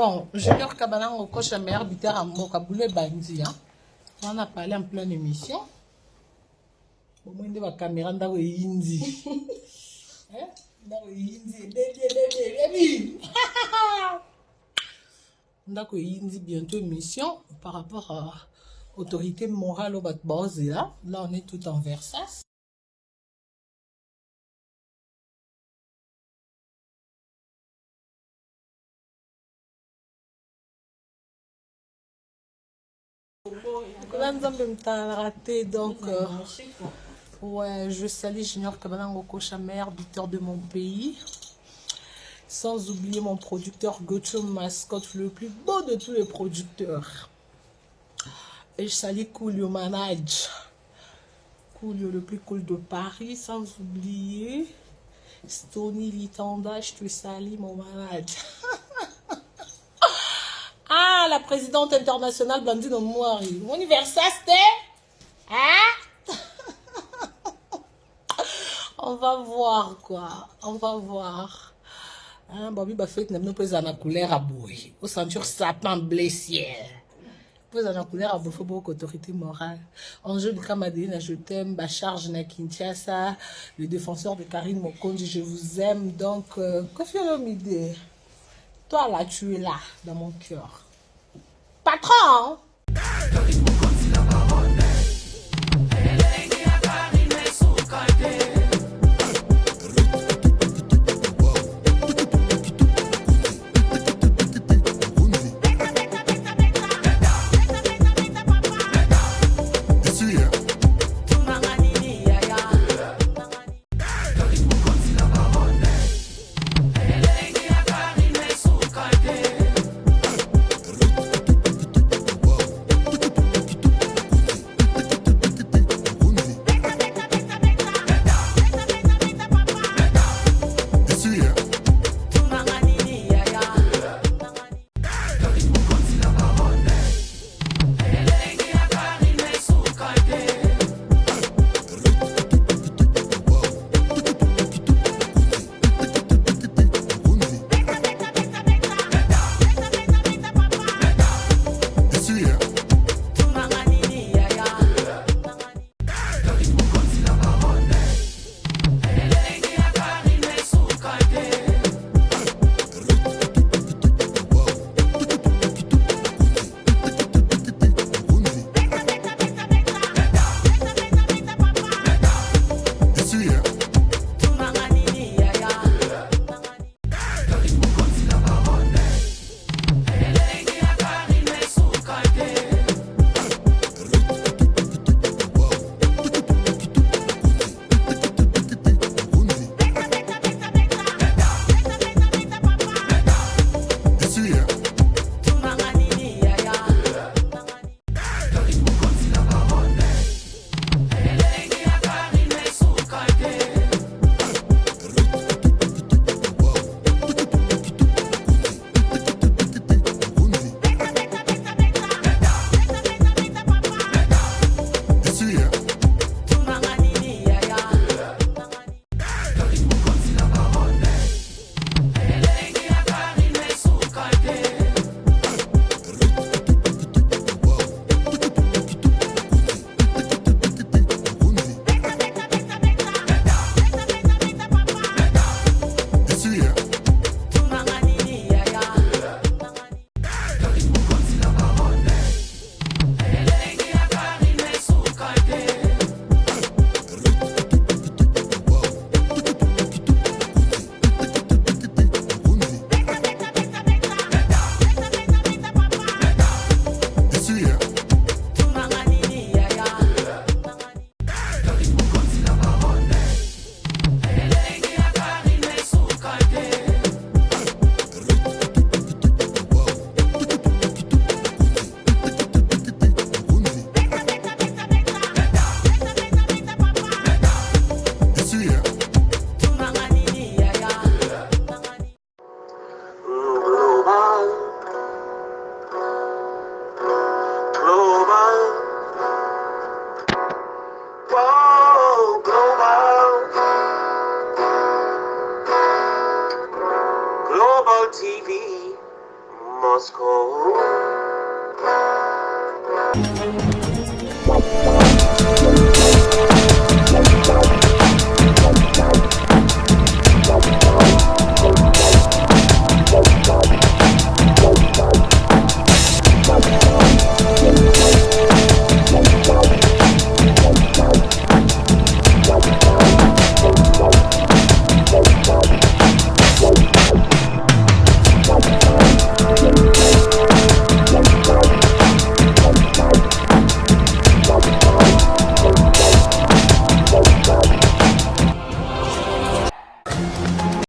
Bon, Junior Kabana au coach meilleur buteur à Mokaboule Bandi. On a parlé en pleine émission. Au moins de la caméra dans le hindi. Dans le hindi. Dans le hindi bientôt émission par rapport à autorité morale au Batbaz là. Là on est tout en Versace. Donc, ouais, je salue Junior Kabana Ngokocha, meilleur buteur de mon pays. Sans oublier mon producteur Gocho Mascotte, le plus beau de tous les producteurs. Et je salue Coolio Manage, Coolio le plus cool de Paris. Sans oublier Stony Litanda, je te salue mon manage. Ah, la présidente internationale Blandine Omouari. Mon Versace, hein? On va voir quoi. On va voir. Hein, Bobby Buffett n'a pas la couleur à bouille. Au ceinture sapin blessé. Vous avez la couleur à bouille, il faut beaucoup d'autorité morale. Enjeu de Kamadine, je t'aime. Bachar Kinshasa, le défenseur de Karine Mokondi, je vous aime. Donc, Kofi Olomide, toi là, tu es là, dans mon cœur. Patron! pense que